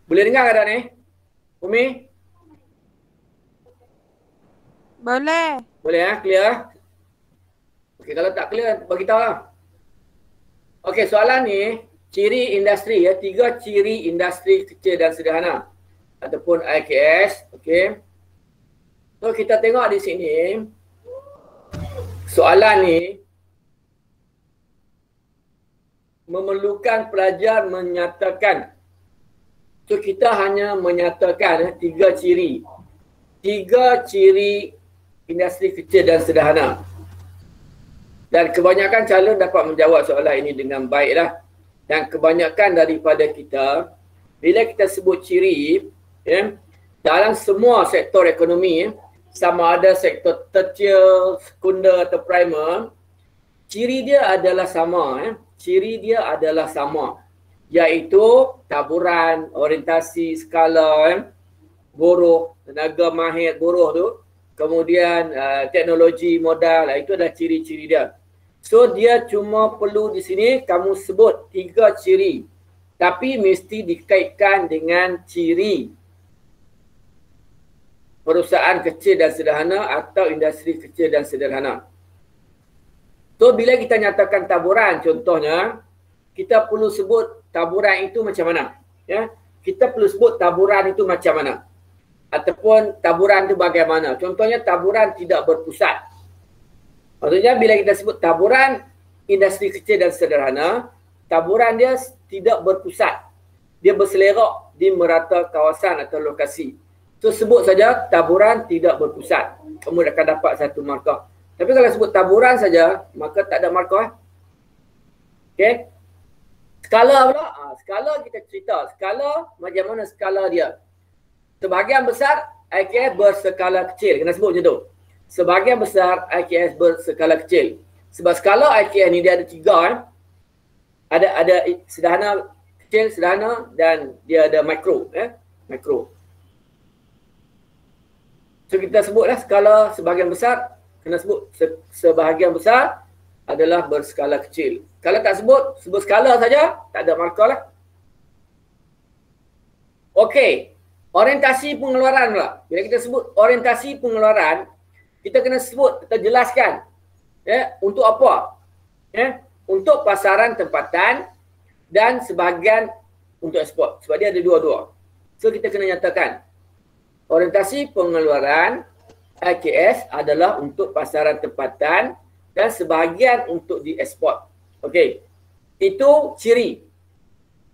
Boleh dengar tak ni? Umi? Boleh. Boleh clear? Okey, kalau tak clear, bagi tahu lah. Okey, soalan ni, ciri industri 3 ciri industri kecil dan sederhana ataupun IKS, okey. So kita tengok di sini, soalan ni memerlukan pelajar menyatakan. So kita hanya menyatakan 3 ciri. 3 ciri industri kecil dan sederhana. Dan kebanyakan calon dapat menjawab soalan ini dengan baiklah. Dan kebanyakan daripada kita, bila kita sebut ciri, dalam semua sektor ekonomi, sama ada sektor tertial, sekunder atau primer, ciri dia adalah sama. Ciri dia adalah sama. Iaitu taburan, orientasi, skala, buruh, tenaga mahir buruh tu, kemudian teknologi, modal, itu adalah ciri-ciri dia. So dia cuma perlu di sini kamu sebut 3 ciri, tapi mesti dikaitkan dengan ciri perusahaan kecil dan sederhana atau industri kecil dan sederhana. So bila kita nyatakan taburan contohnya, kita perlu sebut taburan itu macam mana. Kita perlu sebut taburan itu macam mana. Ataupun taburan itu bagaimana. Contohnya taburan tidak berpusat. Maksudnya bila kita sebut taburan industri kecil dan sederhana, taburan dia tidak berpusat. Dia berselerak di merata kawasan atau lokasi. So sebut saja taburan tidak berpusat. Kamu akan dapat 1 markah. Tapi kalau sebut taburan saja, maka tak ada markah. Okey. Skala pula. Skala kita cerita. Skala macam mana skala dia. Sebahagian besar IKS berskala kecil. Kena sebut macam tu. Sebahagian besar IKS berskala kecil. Sebab skala IKS ni dia ada 3. Ada sederhana, kecil, sederhana dan dia ada mikro. Mikro. So kita sebutlah skala sebahagian besar. Kena sebut sebahagian besar adalah berskala kecil. Kalau tak sebut skala saja, tak ada markah lah. Okey. Orientasi pengeluaran pula. Bila kita sebut orientasi pengeluaran, kita kena sebut, kita jelaskan. Untuk apa? Untuk pasaran tempatan dan sebahagian untuk ekspor. Sebab dia ada dua-dua. So kita kena nyatakan, orientasi pengeluaran IKS adalah untuk pasaran tempatan dan sebahagian untuk diekspor. Okey. Itu ciri.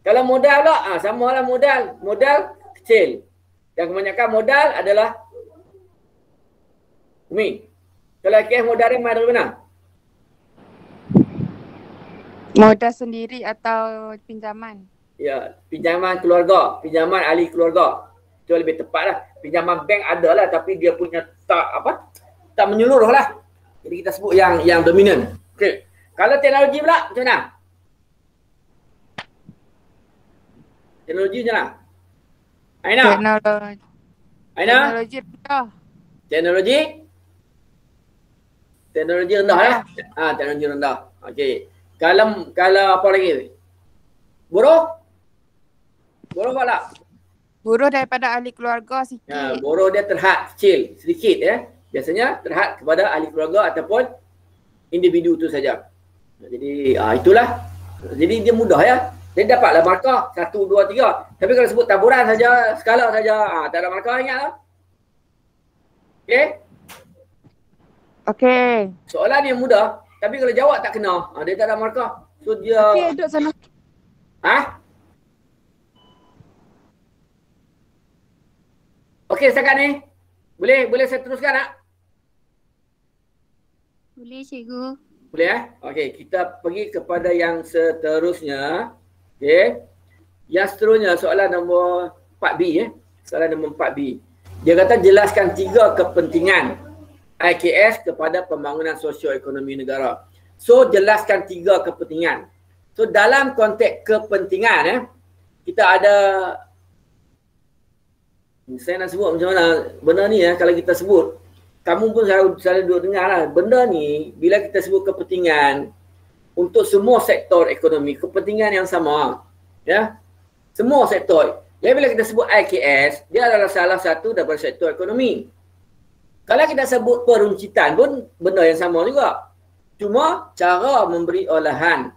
Kalau modal pula, samalah modal. Modal kecil. Dan kebanyakan modal adalah Umi. Kalau IKS modal dia dari mana? Modal sendiri atau pinjaman? Ya, pinjaman keluarga, pinjaman ahli keluarga. Itu lebih tepat lah. Pinjaman bank ada lah tapi dia punya tak menyeluruh lah. Jadi kita sebut yang dominan. Okey. Kalau teknologi pula macam mana? Teknologi macam mana? Aina? Aina? Teknologi rendah. Teknologi? Teknologi rendah lah. Teknologi rendah. Okey. Kalau apa lagi? Buruh? Buruh apa tak? Buruh daripada ahli keluarga sikit. Buruh dia terhad kecil, sedikit Biasanya terhad kepada ahli keluarga ataupun individu tu saja. Jadi itulah. Jadi dia mudah Jadi dapatlah markah 1, 2, 3. Tapi kalau sebut taburan saja, skala saja, tak ada markah, ingatlah. Okey? Okey. Soalan yang mudah, tapi kalau jawab tak kena, dia tak ada markah. So dia Okey, duduk sana. Okey, setakat ni. Boleh saya teruskan tak? Boleh cikgu. Boleh Okey, kita pergi kepada yang seterusnya. Okey. Yang seterusnya soalan nombor 4B Soalan nombor 4B. Dia kata jelaskan 3 kepentingan IKS kepada pembangunan sosioekonomi negara. So jelaskan 3 kepentingan. So dalam konteks kepentingan kita ada, saya nak sebut macam mana benda ni kalau kita sebut, kamu pun selalu duduk dengar lah. Benda ni bila kita sebut kepentingan untuk semua sektor ekonomi, kepentingan yang sama. Semua sektor. Jadi bila kita sebut IKS, dia adalah salah satu daripada sektor ekonomi. Kalau kita sebut peruncitan pun benda yang sama juga. Cuma cara memberi olahan.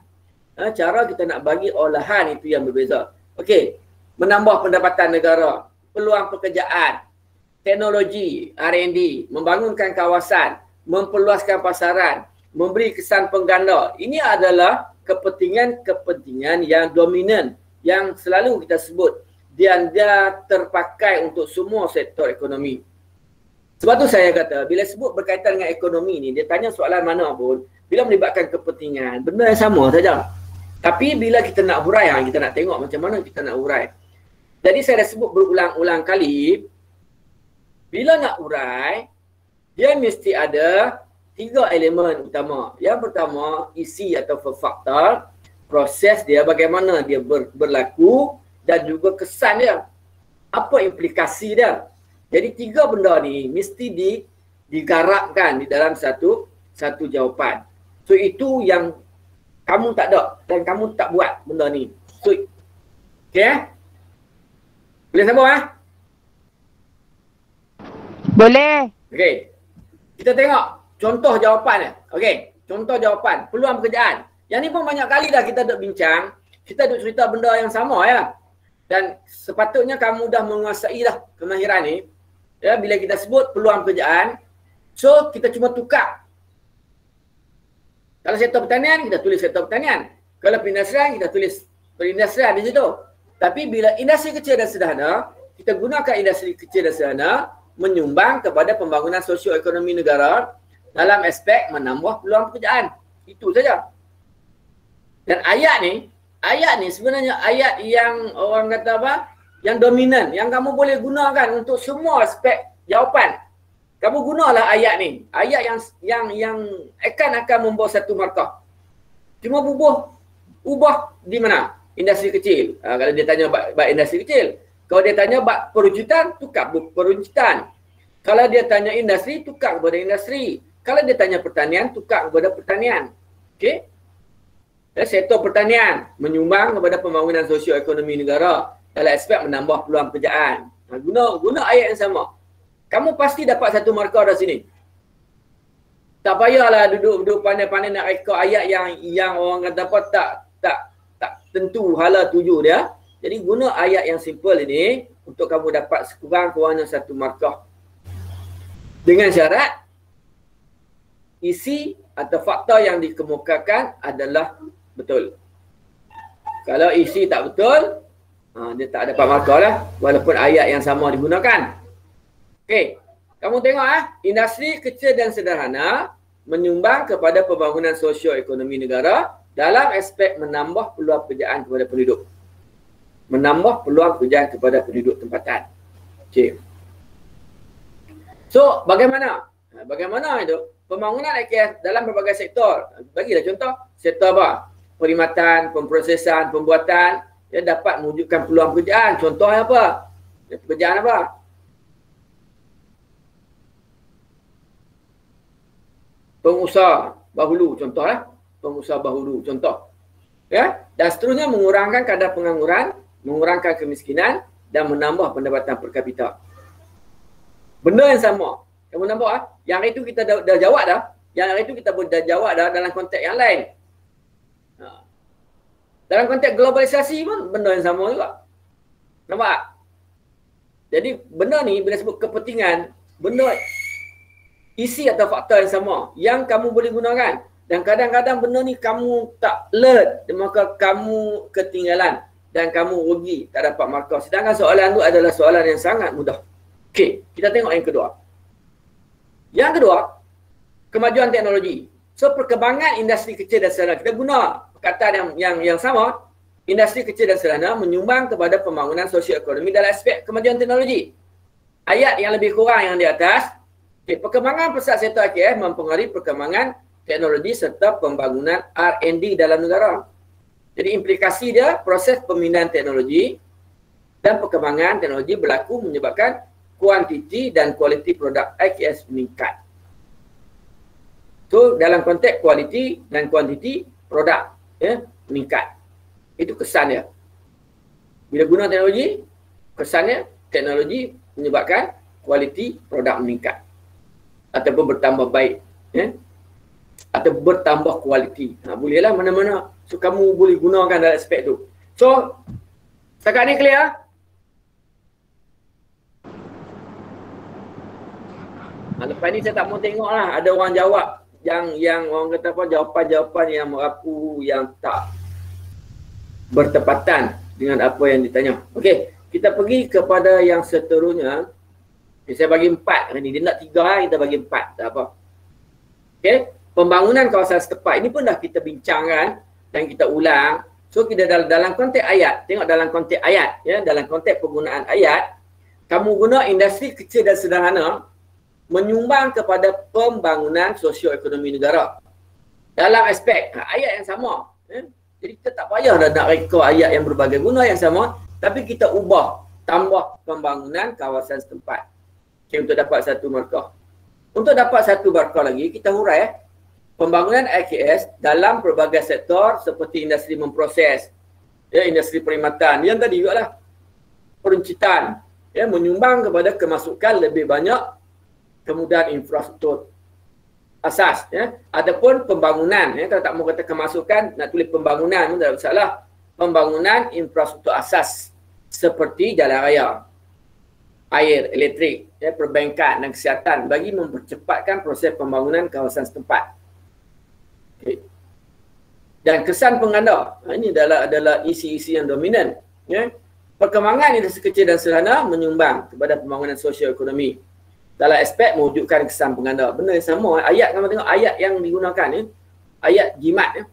Cara kita nak bagi olahan itu yang berbeza. Okey, menambah pendapatan negara, peluang pekerjaan, teknologi, R&D, membangunkan kawasan, memperluaskan pasaran, memberi kesan pengganda. Ini adalah kepentingan-kepentingan yang dominan yang selalu kita sebut. Dan dia terpakai untuk semua sektor ekonomi. Sebab tu saya kata, bila sebut berkaitan dengan ekonomi ni, dia tanya soalan mana pun, bila melibatkan kepentingan, benda yang sama saja. Tapi bila kita nak hurai, kita nak tengok macam mana kita nak hurai. Jadi saya dah sebut berulang-ulang kali, bila nak hurai, dia mesti ada 3 elemen utama. Yang pertama, isi atau faktor, proses dia, bagaimana dia berlaku, dan juga kesan dia. Apa implikasi dia. Jadi 3 benda ni mesti digarapkan di dalam satu jawapan. So itu yang kamu tak ada dan kamu tak buat benda ni. So, okay? Boleh sambung Boleh. Okay. Kita tengok contoh jawapan dia. Okay. Contoh jawapan. Peluang pekerjaan. Yang ni pun banyak kali dah kita duk bincang. Kita duk cerita benda yang sama ya. Dan sepatutnya kamu dah menguasai dah kemahiran ni. Ya, bila kita sebut peluang pekerjaan, so kita cuma tukar. Kalau sektor pertanian, kita tulis sektor pertanian. Kalau perindustrian, kita tulis perindustrian di situ. Tapi bila industri kecil dan sederhana, kita gunakan industri kecil dan sederhana menyumbang kepada pembangunan sosioekonomi negara dalam aspek menambah peluang pekerjaan. Itu saja. Dan ayat ni sebenarnya ayat yang orang kata apa? Yang dominan, yang kamu boleh gunakan untuk semua aspek jawapan. Kamu gunalah ayat ni. Ayat yang akan membawa satu markah. Cuma ubah di mana? Industri kecil. Kalau dia tanya bab industri kecil. Kalau dia tanya bab peruncitan, tukar peruncitan. Kalau dia tanya industri, tukar kepada industri. Kalau dia tanya pertanian, tukar kepada pertanian. Okey? Sektor pertanian menyumbang kepada pembangunan sosioekonomi negara dalam aspek menambah peluang pekerjaan. Guna ayat yang sama. Kamu pasti dapat satu markah dari sini. Tak payahlah duduk pandai-pandai nak reka ayat yang orang kata apa tak tentu hala tuju dia. Jadi guna ayat yang simple ini untuk kamu dapat sekurang-kurangnya satu markah. Dengan syarat isi atau fakta yang dikemukakan adalah betul. Kalau isi tak betul, dia tak dapat markah lah. Walaupun ayat yang sama digunakan. Okey. Kamu tengok industri kecil dan sederhana menyumbang kepada pembangunan sosioekonomi negara dalam aspek menambah peluang pekerjaan kepada penduduk. Menambah peluang pekerjaan kepada penduduk tempatan. Okey. So, bagaimana? Bagaimana itu? Pembangunan IKS dalam berbagai sektor. Bagilah contoh. Sektor apa? Perkhidmatan, pemprosesan, pembuatan, dia dapat mewujudkan peluang pekerjaan. Contohnya apa? Pekerjaan apa? Pengusaha bahulu, contohlah. Pengusaha bahulu, contoh. Ya? Dan seterusnya mengurangkan kadar pengangguran, mengurangkan kemiskinan dan menambah pendapatan per kapita. Benda yang sama. Kamu nampak yang itu kita dah jawab dah. Yang itu kita pun dah jawab dah dalam konteks yang lain. Dalam konteks globalisasi pun benda yang sama juga. Nampak? Jadi benda ni bila sebut kepentingan, benda isi atau faktor yang sama yang kamu boleh gunakan. Dan kadang-kadang benda ni kamu tak alert, maka kamu ketinggalan dan kamu rugi, tak dapat markah. Sedangkan soalan tu adalah soalan yang sangat mudah. Okey, kita tengok yang kedua. Yang kedua, kemajuan teknologi. So perkembangan industri kecil dan sederhana, kita guna perkataan yang sama. Industri kecil dan sederhana menyumbang kepada pembangunan sosioekonomi dalam aspek kemajuan teknologi. Ayat yang lebih kurang yang di atas. Okay, perkembangan pesat sektor IKS mempengaruhi perkembangan teknologi serta pembangunan R&D dalam negara. Jadi implikasi dia, proses pemindahan teknologi dan perkembangan teknologi berlaku menyebabkan kuantiti dan kualiti produk IKS meningkat. So dalam konteks kualiti dan kuantiti produk meningkat. Itu kesan dia. Bila guna teknologi, kesannya teknologi menyebabkan kualiti produk meningkat ataupun bertambah baik, atau bertambah kualiti. Bolehlah mana-mana. So kamu boleh gunakan dalam aspek tu. So setakat ni clear? Lepas ni saya tak mau tengok lah ada orang jawab yang orang kata apa, jawapan-jawapan yang merapu, yang tak bertepatan dengan apa yang ditanya. Okey, kita pergi kepada yang seterusnya. Saya bagi 4 hari ni. Dia nak 3, kita bagi 4. Tak apa. Okey, pembangunan kawasan setempat. Ini pun dah kita bincangkan dan kita ulang. So kita dalam konteks ayat, tengok dalam konteks ayat, ya, dalam konteks penggunaan ayat, kamu guna industri kecil dan sederhana menyumbang kepada pembangunan sosioekonomi negara. Dalam aspek ayat yang sama. Jadi kita tak payah dah nak reka ayat yang berbagai guna yang sama, tapi kita ubah, tambah pembangunan kawasan setempat. Okay, untuk dapat satu markah. Untuk dapat satu markah lagi, kita hurai pembangunan IKS dalam pelbagai sektor seperti industri memproses, ya, industri perkhidmatan, yang tadi juga lah, peruncitan, ya, menyumbang kepada kemasukan lebih banyak kemudahan infrastruktur asas, ya. Adapun pembangunan, ya, kalau tak mau kata kemasukan, nak tulis pembangunan pun tak ada masalah. Pembangunan infrastruktur asas seperti jalan raya, air, elektrik, ya, perbankan dan kesihatan bagi mempercepatkan proses pembangunan kawasan setempat. Okay. Dan kesan pengganda, ini adalah isi-isi yang dominan, ya. Perkembangan industri kecil dan sederhana menyumbang kepada pembangunan sosioekonomi dalam aspek mewujudkan kesan pengganda. Benda yang sama. Ayat, kamu tengok ayat yang digunakan ni, ayat jimat. Ya.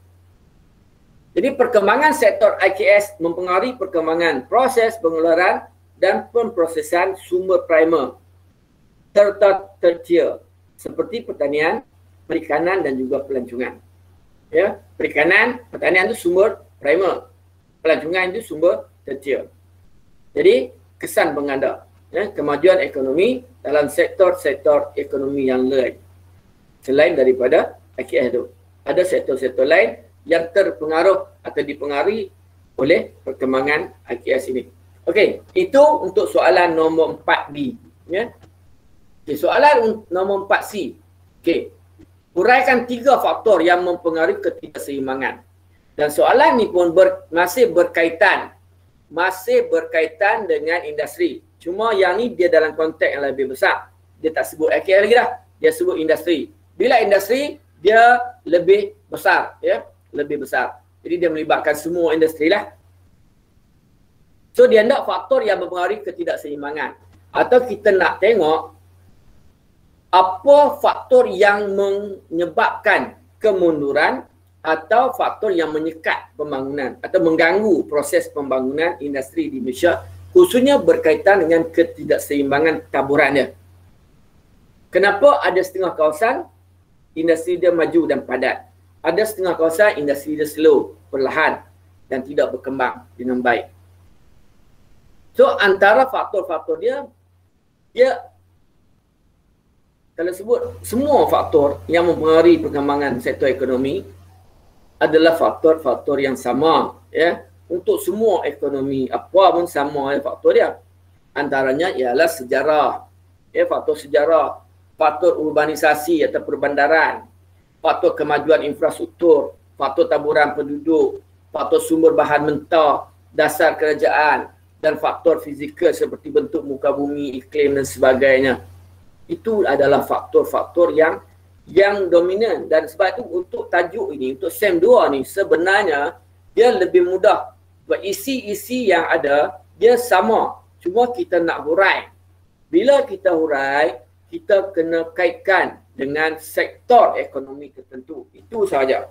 Jadi perkembangan sektor IKS mempengaruhi perkembangan proses pengeluaran dan pemprosesan sumber primer serta tertier seperti pertanian, perikanan dan juga pelancongan. Ya, perikanan, pertanian itu sumber primer, pelancongan itu sumber tertier. Jadi kesan pengganda, ya, kemajuan ekonomi dalam sektor-sektor ekonomi yang lain selain daripada IKS itu. Ada sektor-sektor lain yang terpengaruh atau dipengaruhi oleh perkembangan IKS ini. Okey, itu untuk soalan nombor 4B, ya. Okay, soalan nombor 4C. Okey. Uraikan 3 faktor yang mempengaruhi ketidakseimbangan. Dan soalan ni pun masih berkaitan dengan industri. Cuma yang ni dia dalam konteks yang lebih besar. Dia tak sebut IKS lagi dah. Dia sebut industri. Bila industri, dia lebih besar, ya, lebih besar. Jadi dia melibatkan semua industri lah. So dia nak faktor yang mempengaruhi ketidakseimbangan. Atau kita nak tengok apa faktor yang menyebabkan kemunduran atau faktor yang menyekat pembangunan atau mengganggu proses pembangunan industri di Malaysia, khususnya berkaitan dengan ketidakseimbangan taburan dia. Kenapa ada setengah kawasan industri dia maju dan padat? Ada setengah kawasan industri dia slow, perlahan dan tidak berkembang dengan baik. So antara faktor-faktor dia kalau sebut semua faktor yang mempengaruhi perkembangan sektor ekonomi adalah faktor-faktor yang sama, ya. Untuk semua ekonomi apa pun sama, ya, faktor dia. Antaranya ialah sejarah, ya, faktor sejarah, faktor urbanisasi atau perbandaran, faktor kemajuan infrastruktur, faktor taburan penduduk, faktor sumber bahan mentah, dasar kerajaan dan faktor fizikal seperti bentuk muka bumi, iklim dan sebagainya. Itu adalah faktor-faktor yang dominan, dan sebab itu untuk tajuk ini, untuk SEM 2 ni sebenarnya dia lebih mudah. Sebab isi-isi yang ada dia sama, cuma kita nak hurai. Bila kita hurai, kita kena kaitkan dengan sektor ekonomi tertentu. Itu sahaja.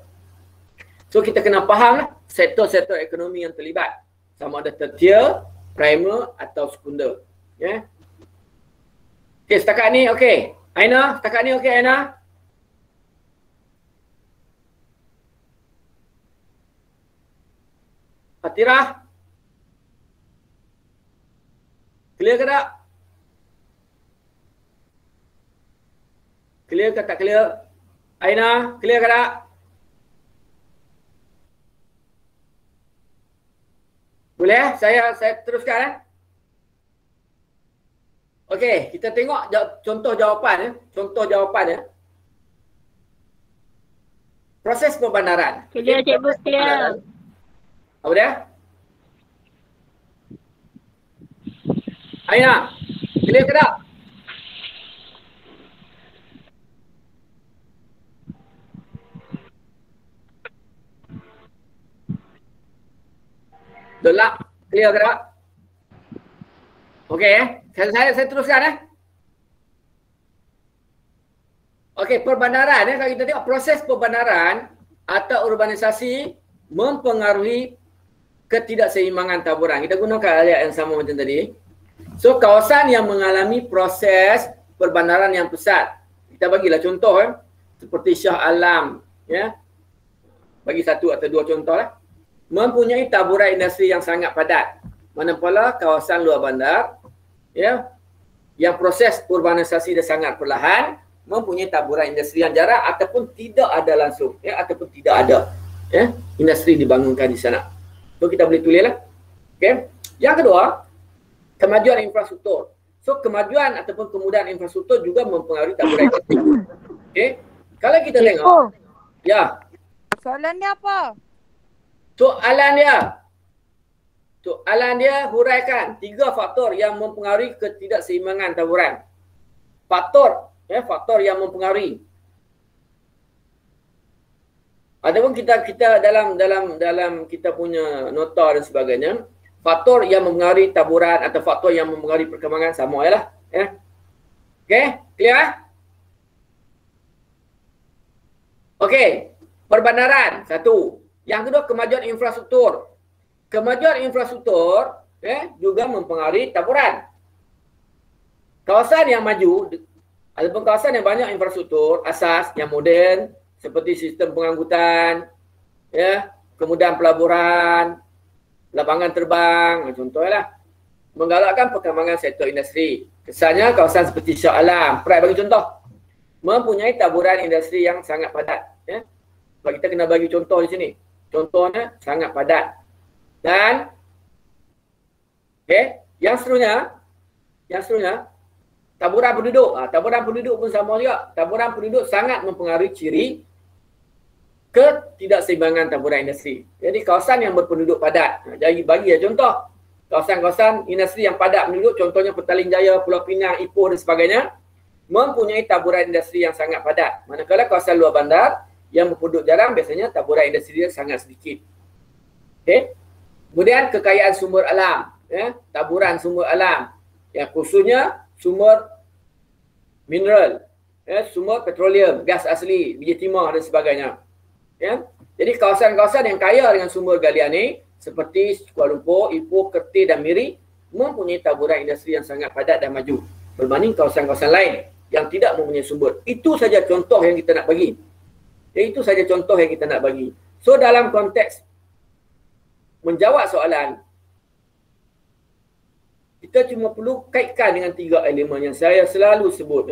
So kita kena faham lah sektor-sektor ekonomi yang terlibat. Sama ada tertier, primer atau sekunder. Ya. Okey, setakat ni okey. Aina, setakat ni okey Aina? Fatirah? Clear ke tak? Clear ke tak clear? Aina, clear ke tak? Boleh? Saya teruskan. Okey, kita tengok contoh jawapan ya. Contoh jawapan ya. Proses pembandaran. Clear, cikgu, clear. Apa dia? Aina, clear ke tak? Dolak, clear ke tak? Okey saya teruskan Okey, perbandaran kalau kita tengok proses perbandaran atau urbanisasi mempengaruhi ketidakseimbangan taburan. Kita gunakan ayat yang sama macam tadi. So kawasan yang mengalami proses perbandaran yang pesat. Kita bagilah contoh seperti Shah Alam ya. Bagi satu atau dua contoh mempunyai taburan industri yang sangat padat. Manakala kawasan luar bandar ya yang proses urbanisasi dia sangat perlahan mempunyai taburan industri yang jarang ataupun tidak ada langsung ya ataupun tidak ada ya industri dibangunkan di sana. So kita boleh tulislah. Okey. Yang kedua, kemajuan infrastruktur. So kemajuan ataupun kemudahan infrastruktur juga mempengaruhi taburan industri. Okey. Kalau kita tengok ya. Soalan dia apa? Soalan dia huraikan 3 faktor yang mempengaruhi ketidakseimbangan taburan. Faktor yang mempengaruhi. Ataupun kita dalam kita punya nota dan sebagainya, faktor yang mempengaruhi taburan atau faktor yang mempengaruhi perkembangan sama yalah, ya. Okey, clear? Okey, perbandaran satu. Yang kedua, kemajuan infrastruktur. Kemajuan infrastruktur juga mempengaruhi taburan. Kawasan yang maju ataupun kawasan yang banyak infrastruktur asas yang moden seperti sistem pengangkutan, ya, kemudahan pelaburan, lapangan terbang, contohnya menggalakkan perkembangan sektor industri. Kesannya kawasan seperti Shah Alam, Perak bagi contoh, mempunyai taburan industri yang sangat padat. Ya. Sebab kita kena bagi contoh di sini. Contohnya sangat padat. Dan yang seterusnya taburan penduduk. Taburan penduduk pun sama juga. Taburan penduduk sangat mempengaruhi ciri ketidakseimbangan taburan industri. Jadi kawasan yang berpenduduk padat. Jadi bagi contoh. Kawasan-kawasan industri yang padat penduduk, contohnya Petaling Jaya, Pulau Pinang, Ipoh dan sebagainya, mempunyai taburan industri yang sangat padat. Manakala kawasan luar bandar yang berpenduduk jarang, biasanya taburan industri dia sangat sedikit. Okey. Kemudian kekayaan sumber alam, taburan sumber alam, yang khususnya sumber mineral, sumber petroleum, gas asli, biji timah dan sebagainya. Ya. Jadi kawasan-kawasan yang kaya dengan sumber galian ini seperti Kuala Lumpur, Ipoh, Kertih dan Miri mempunyai taburan industri yang sangat padat dan maju berbanding kawasan-kawasan lain yang tidak mempunyai sumber. Itu saja contoh yang kita nak bagi. Itu saja contoh yang kita nak bagi. So dalam konteks menjawab soalan, kita cuma perlu kaitkan dengan 3 elemen yang saya selalu sebut.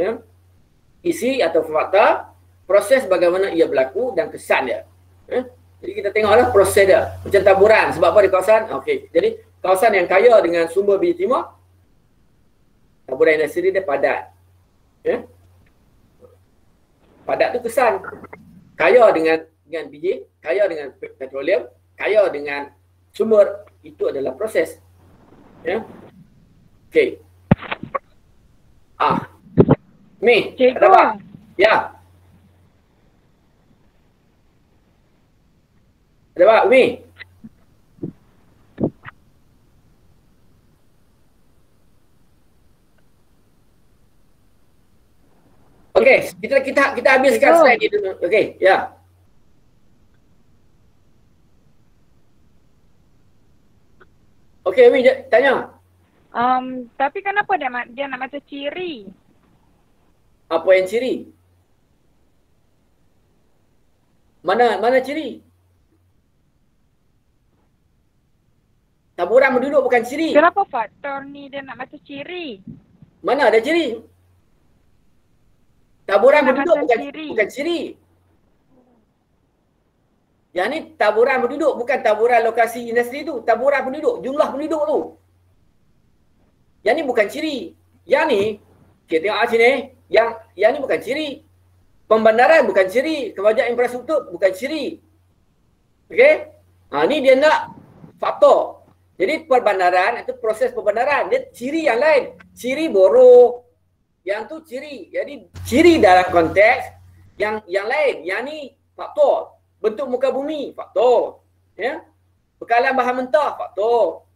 Isi atau fakta, proses bagaimana ia berlaku dan kesan dia. Jadi kita tengoklah proses dia. Macam taburan. Sebab apa di kawasan? Okey. Jadi kawasan yang kaya dengan sumber biji timah, taburan industri dia padat. Padat tu kesan. Kaya dengan biji, kaya dengan petroleum, kaya dengan sumber, itu adalah proses. Okey. Mi, ada apa? Ya. Ada apa, Umi? Okey, kita habiskan slide ni dulu. Okey, ya. Okey, Umi tanya. Tapi kenapa dia nak macam ciri? Apa yang ciri? Mana ciri? Taburan penduduk bukan ciri. Kenapa faktor ni dia nak macam ciri? Mana ada ciri? Taburan penduduk bukan ciri. Yang ni taburan penduduk, bukan taburan lokasi industri tu. Taburan penduduk, jumlah penduduk tu. Yang ni bukan ciri. Yang ni, okay, tengok sini. Yang ni bukan ciri. Pembandaran bukan ciri. Kemajuan infrastruktur bukan ciri. Okey? Ni dia nak faktor. Jadi perbandaran itu proses perbandaran. Dia ciri yang lain. Ciri borough. Yang tu ciri. Jadi ciri dalam konteks yang lain. Yang ni faktor. Bentuk muka bumi, faktor. Ya? Bekalan bahan mentah, faktor.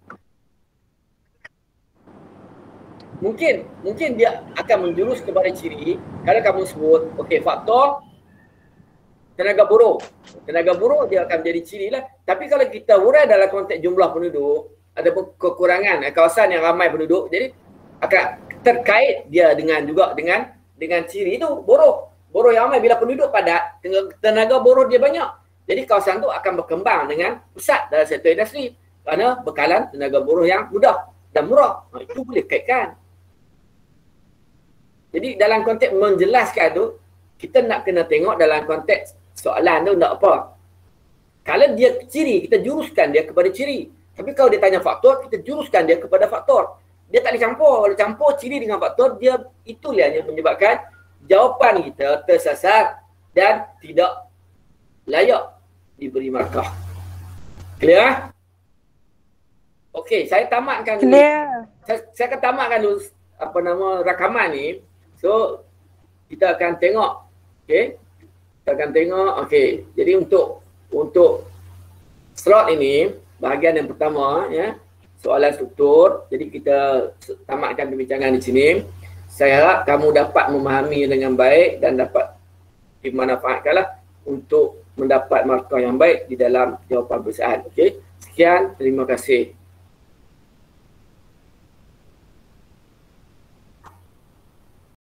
Mungkin dia akan menjurus kepada ciri kalau kamu sebut okey faktor tenaga buruh. Tenaga buruh dia akan menjadi ciri lah. Tapi kalau kita urai dalam konteks jumlah penduduk ataupun kekurangan kawasan yang ramai penduduk, jadi akan terkait dia dengan ciri itu buruh. Buruh yang ramai bila penduduk padat, tenaga buruh dia banyak. Jadi kawasan tu akan berkembang dengan pesat dalam sektor industri kerana bekalan tenaga buruh yang mudah dan murah. Itu boleh kaitkan. Jadi dalam konteks menjelaskan tu, kita nak kena tengok dalam konteks soalan tu nak apa. Kalau dia ciri, kita juruskan dia kepada ciri. Tapi kalau dia tanya faktor, kita juruskan dia kepada faktor. Dia tak dicampur. Kalau campur ciri dengan faktor, dia itulah yang menyebabkan jawapan kita tersasar dan tidak layak diberi markah. Clear? Okey, saya tamatkan dulu. Saya akan tamatkan dulu rakaman ni. So kita akan tengok. Okey. Kita akan tengok. Okey. Jadi untuk slot ini, bahagian yang pertama ya, soalan struktur. Jadi kita tamatkan perbincangan di sini. Saya harap kamu dapat memahami dengan baik dan dapat dimanfaatkanlah untuk mendapat markah yang baik di dalam jawapan peperiksaan. Okey. Sekian, terima kasih.